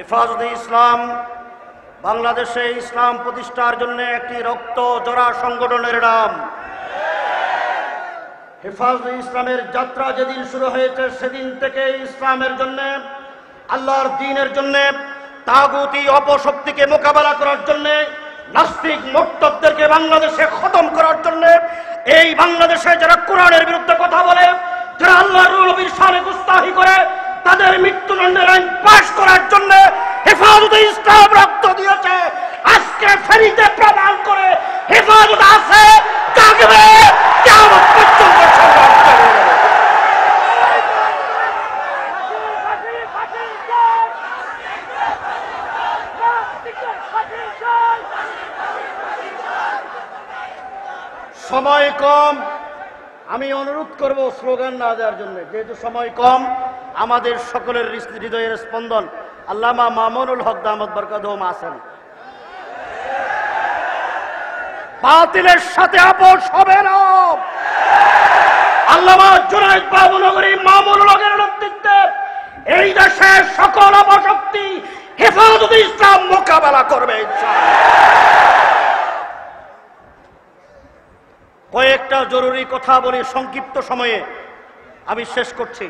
হেফাজতে ইসলাম বাংলাদেশে ইসলাম প্রতিষ্ঠার জন্য একটি রক্ত জোড়া সংগঠনের নাম। হেফাজতে ইসলামের যাত্রা যেদিন শুরু হয়েছে সেদিন থেকে ইসলামের জন্য, আল্লাহর দ্বীনের জন্য, তাগুতি অপশক্তিকে মোকাবেলা করার জন্য, নাস্তিক মুরতাদদেরকে বাংলাদেশে খতম করার জন্য, এই বাংলাদেশে যারা কোরআনের বিরুদ্ধে কথা বলে, যারা আল্লাহর নবীর শানে গুস্তাখি করে, তাদের মৃত্যুদণ্ডের আইন পাশ করার জন্য হেফাজতে ইসলাম রক্ত দিয়েছে। আজকে ফেনীতে প্রমাণ করে হেফাজত আছে, থাকবে, কিয়ামত পর্যন্ত সংগ্রাম করবে। সময় কম, আমি অনুরোধ করব স্লোগান না দেওয়ার জন্য, যেহেতু সময় কম। আমাদের সকলের হৃদয়ের স্পন্দন আল্লামা মামুনুল হক দামাত বরকাতুহুম আছেন। বাতিলের সাথে আপোষ হবে না। আল্লামা জুনায়েদ বাবুনগরী মামুনুল হকের নেতৃত্বে এই দেশের সকল অপশক্তি হেফাজতে ইসলাম মোকাবেলা করবে কয়েকটা জরুরি কথা বলে সংক্ষিপ্ত সময়ে আমি শেষ করছি।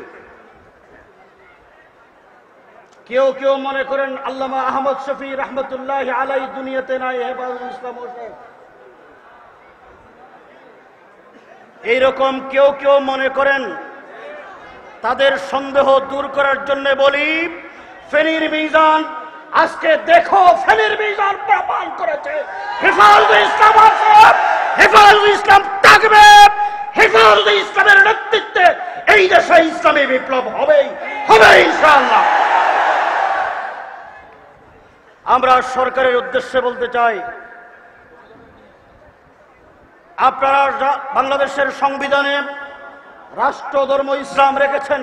কেউ কেউ মনে করেন আল্লামা আহমদ শফি রহমতুল্লাহ আলাই দুনিয়াতে নাই, হেফাজতে ইসলাম হোসেন। এইরকম কেউ কেউ মনে করেন। তাদের সন্দেহ দূর করার জন্য বলি, ফেনীর মিজান আজকে দেখো, ফেনীর মিজান প্রমাণ করেছে হেফাজতে ইসলাম আছে, হেফাজতে ইসলাম থাকবে। হেফাজতে ইসলামের নেতৃত্বে এই দেশে ইসলামী বিপ্লব হবেই হবে ইনশাআল্লাহ। আমরা সরকারের উদ্দেশ্যে বলতে চাই, আপনারা বাংলাদেশের সংবিধানে রাষ্ট্র ধর্ম ইসলাম রেখেছেন,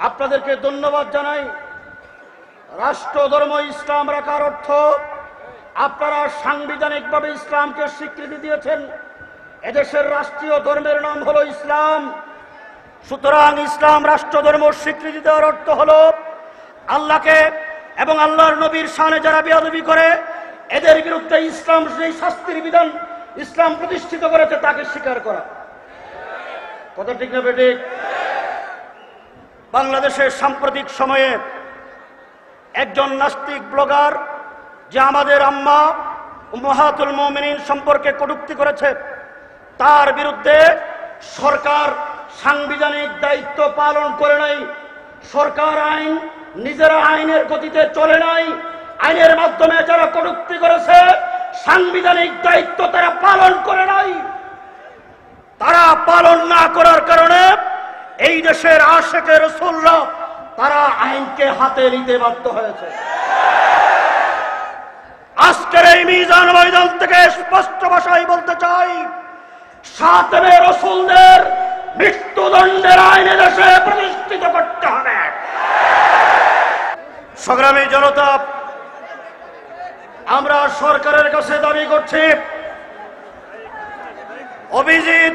আপনাদেরকে ধন্যবাদ জানাই। রাষ্ট্র ধর্ম ইসলাম রাখার অর্থ আপনারা সাংবিধানিকভাবে ইসলামকে স্বীকৃতি দিয়েছেন। এদেশের রাষ্ট্রীয় ধর্মের নাম হলো ইসলাম। সুতরাং ইসলাম রাষ্ট্র ধর্ম স্বীকৃতি দেওয়ার অর্থ হলো আল্লাহকে এবং আল্লাহর নবীর শানে যারা বেয়াদবি করে, এদের বিরুদ্ধে ইসলাম যেই শাস্তির বিধান ইসলাম প্রতিষ্ঠিত করেছে তাকে স্বীকার করা। কথা ঠিক না বেঠিক? বাংলাদেশের সাম্প্রতিক সময়ে একজন নাস্তিক ব্লগার, যে আমাদের আম্মা উম্মাহাতুল মুমিনিন সম্পর্কে কটূক্তি করেছে, তার বিরুদ্ধে সরকার সাংবিধানিক দায়িত্ব পালন করে নাই। সরকার আইন নিজেরা আইনের গতিতে চলে নাই। আইনের মাধ্যমে যারা কটূক্তি করেছে, সাংবিধানিক দায়িত্ব তারা পালন করে নাই। তারা পালন না করার কারণে এই দেশের আশেকে রাসূলরা তারা আইনকে হাতে নিতে বাধ্য হয়েছে। আজকের এই মিজান ময়দান থেকে স্পষ্ট ভাষায় বলতে চাই, সাতবে রাসূলদের মৃত্যুদণ্ডের আইন দেশে প্রতিষ্ঠিত করতে হবে। সংগ্রামী জনতা, আমরা সরকারের কাছে দাবি করছি, অভিজিৎ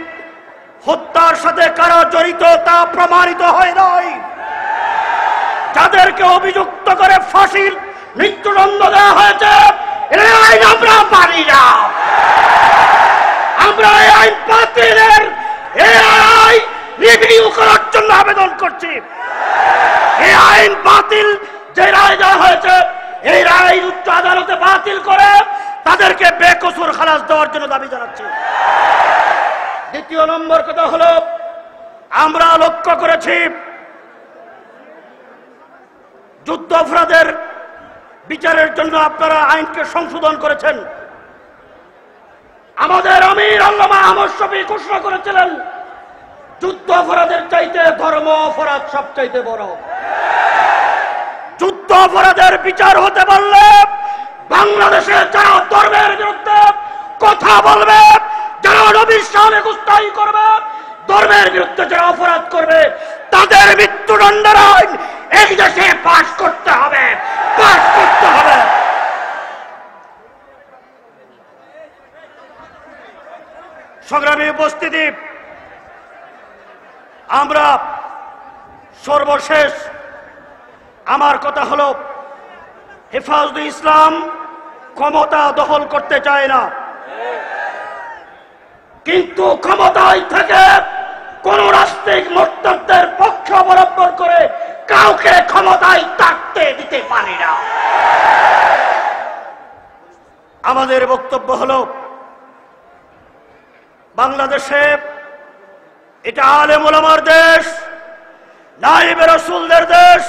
হত্যার সাথে কারা জড়িত তা প্রমাণিত হয় নাই। যাদেরকে অভিযুক্ত করে ফাঁসির মৃত্যুদণ্ড দেওয়া হয়েছে, এই আইন আমরা মানি না। আমরা এই আইন বাতিলের রিভিউ করার জন্য আবেদন করছি। এই আইন বাতিল, যে রায় দেওয়া হয়েছে এই রায় উচ্চ আদালতে বাতিল করে তাদেরকে বেকসুর খালাস দেওয়ার জন্য দাবি জানাচ্ছি। দ্বিতীয় নম্বর কথা হলো, আমরা লক্ষ্য করেছি যুদ্ধ অপরাধের বিচারের জন্য আপনারা আইনকে সংশোধন করেছেন। আমাদের আমির আল্লামা আহমদ শফী ঘোষণা করেছিলেন, যুদ্ধ অপরাধের চাইতে ধর্ম অপরাধ সবচাইতে বড়। যুদ্ধ অপরাধের বিচার হতে পারলে বাংলাদেশে যারা ধর্মের বিরুদ্ধে কথা বলবে, যারা নবীর শানে গুস্তাখি করবে, ধর্মের বিরুদ্ধে যারা অপরাধ করবে, তাদের মৃত্যুদণ্ডের আইন এই দেশে পাশ করতে হবে, পাশ করতে হবে। সংগ্রামী উপস্থিতি, আমরা সর্বশেষ আমার কথা হলো, হেফাজতে ইসলাম ক্ষমতা দখল করতে চায় না, কিন্তু ক্ষমতায় থেকে কোন রাষ্ট্রিক মুরতাদদের পক্ষ অবলম্বন করে কাউকে ক্ষমতায় থাকতে দিতে পারে না। আমাদের বক্তব্য হলো, বাংলাদেশে এটা আলেম ওলামার দেশ, নায়েবে রাসূলদের দেশ,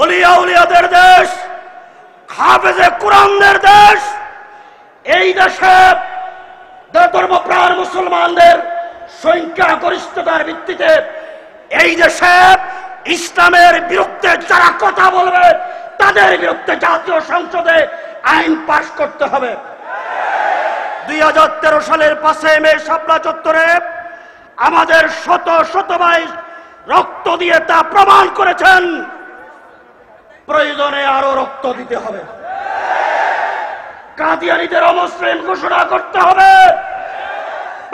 ওলিয়া উলিয়াদের দেশ, হাফেজে কুরআনদের দেশ। এই দেশে ধর্মপ্রাণ মুসলমানদের সংখ্যা গরিষ্ঠতার ভিত্তিতে এই দেশে ইসলামের বিরুদ্ধে যারা কথা বলবে তাদের বিরুদ্ধে জাতীয় সংসদে আইন পাশ করতে হবে। 2013 সালের 5 মে শাপলা চত্বরে আমাদের শত শত ভাই রক্ত দিয়ে তা প্রমাণ করেছেন। প্রয়োজনে আরো রক্ত দিতে হবে। কাদিয়ানীদের অমুসলিম ঘোষণা করতে হবে।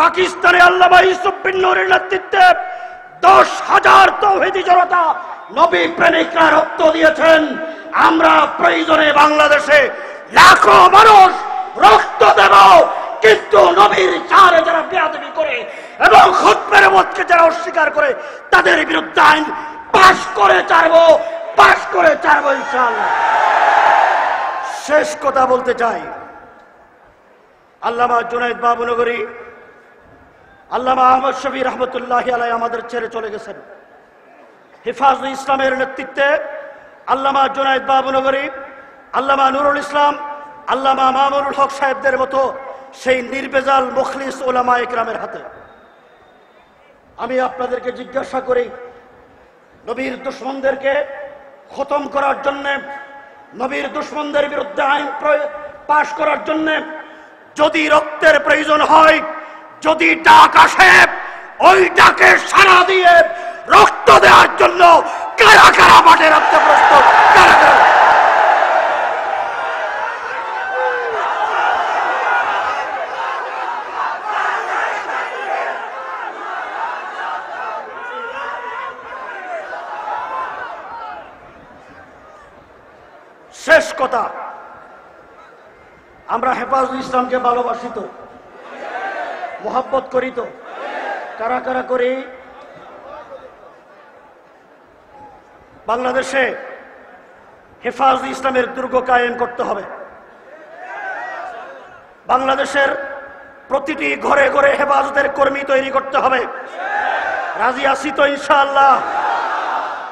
পাকিস্তানে আল্লামা ইউসুফ বিন নূরের নেতৃত্বে 10,000 তৌহিদি জনতা নবী প্রেমিকরা রক্ত দিয়েছেন। আমরা প্রয়োজনে বাংলাদেশে লাখো মানুষ রক্ত দেব, কিন্তু নবীর চারে যারা বেয়াদবি করে এবং খুতবের মতকে যারা অস্বীকার করে তাদের বিরুদ্ধে আইন পাশ করে ছাড়বো ইনশাআল্লাহ। শেষ কথা বলতে চাই, আল্লামা জুনায়েদ বাবুনগরী, আল্লামা আহমদ শফি রহমতুল্লাহি আলাইহি আমাদের ছেড়ে চলে গেছেন। হেফাজতে ইসলামের নেতৃত্বে আল্লামা জুনায়েদ বাবুনগরী, আল্লামা নুরুল ইসলাম, আল্লামা মামুনুল হক সাহেবদের মতো সেই নির্বেজাল মুখলিস উলামা ইকরামের হাতে। আমি আপনাদেরকে জিজ্ঞাসা করি, নবীর দুশমনদেরকে খতম করার জন্য, নবীর দুশমনদের বিরুদ্ধে আইন পাশ করার জন্য যদি রক্তের প্রয়োজন হয়, যদি ডাক আসে, ওই ডাকে সাড়া দিয়ে রক্ত দেওয়ার জন্য কারা কারা মাঠে রাখতে প্রস্তুত? কারা কারা? শেষ কথা, আমরা হেফাজতে ইসলামকে ভালোবাসি তো, মোহাব্বত করি তো? কারা কারা করি? বাংলাদেশে হেফাজতে ইসলামের দুর্গ কায়েম করতে হবে। বাংলাদেশের প্রতিটি ঘরে ঘরে হেফাজতের কর্মী তৈরি করতে হবে। রাজি আছি তো ইনশাআল্লাহ?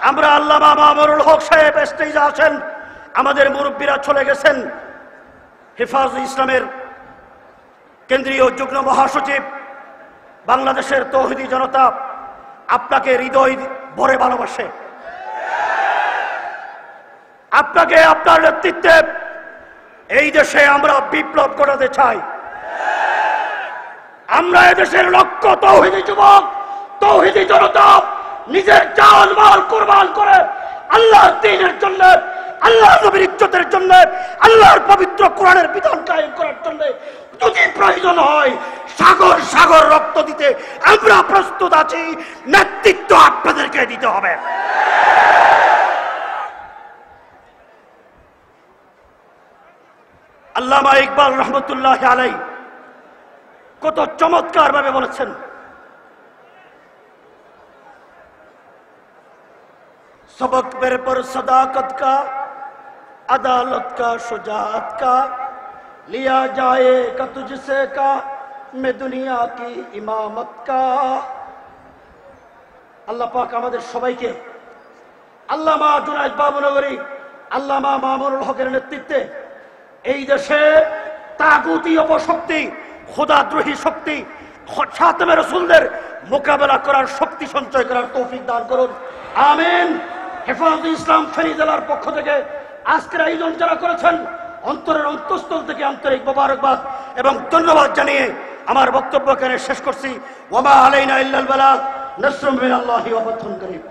আমরা আল্লামা মামুনুল হক সাহেব স্টেজে আছেন, আমাদের মুরব্বীরা চলে গেছেন। হেফাজতে ইসলামের কেন্দ্রীয় যুগ্ম মহাসচিব, বাংলাদেশের তৌহিদি জনতা আপনাকে হৃদয় ভরে ভালোবাসে। আপনাকে, আপনার নেতৃত্বে এই দেশে আমরা বিপ্লব ঘটাতে চাই। আমরা এদেশের লক্ষ তৌহিদি যুবক, তৌহিদি জনতা নিজের জান মাল কুরবান করে আল্লাহর দ্বীনের জন্য, আল্লাহর নবীর ইজ্জতের জন্য, আল্লাহর পবিত্র কোরআনের বিধান কায়েম করার জন্য যদি প্রয়োজন হয় সাগর সাগর রক্ত দিতে আমরা প্রস্তুত আছি। নেতৃত্ব আপনাদেরকে দিতে হবে। আল্লামা ইকবাল রহমতুল্লাহ আলাইহি কত চমৎকার ভাবে বলেছেন, सबक मेरे पर सदाकत का, अदालत का, शुजाअत का, लिया जाएगा तुझसे का, मैं दुनिया की इमामत का। আল্লাহ পাক আমাদের সবাইকে আল্লামা জুনায়েদ বাবুনগরী, আল্লামা মামুনুল হকের নেতৃত্বে এই দেশে তাগুতি অপশক্তি, খোদাদ্রোহী শক্তি, খাতেমে রাসূলদের মোকাবেলা করার শক্তি সঞ্চয় করার তৌফিক দান করুন, আমিন। হেফাজতে ইসলাম ফেনী জেলার পক্ষ থেকে আজকের আয়োজন যারা করেছেন, অন্তরের অন্তঃস্থল থেকে আন্তরিক মোবারকবাদ এবং ধন্যবাদ জানিয়ে আমার বক্তব্য এখানে শেষ করছি। ওয়া মা আলাইনা ইল্লাল বালাগ, নাসরুম মিনাল্লাহি ওয়া ফাতহুন করিম।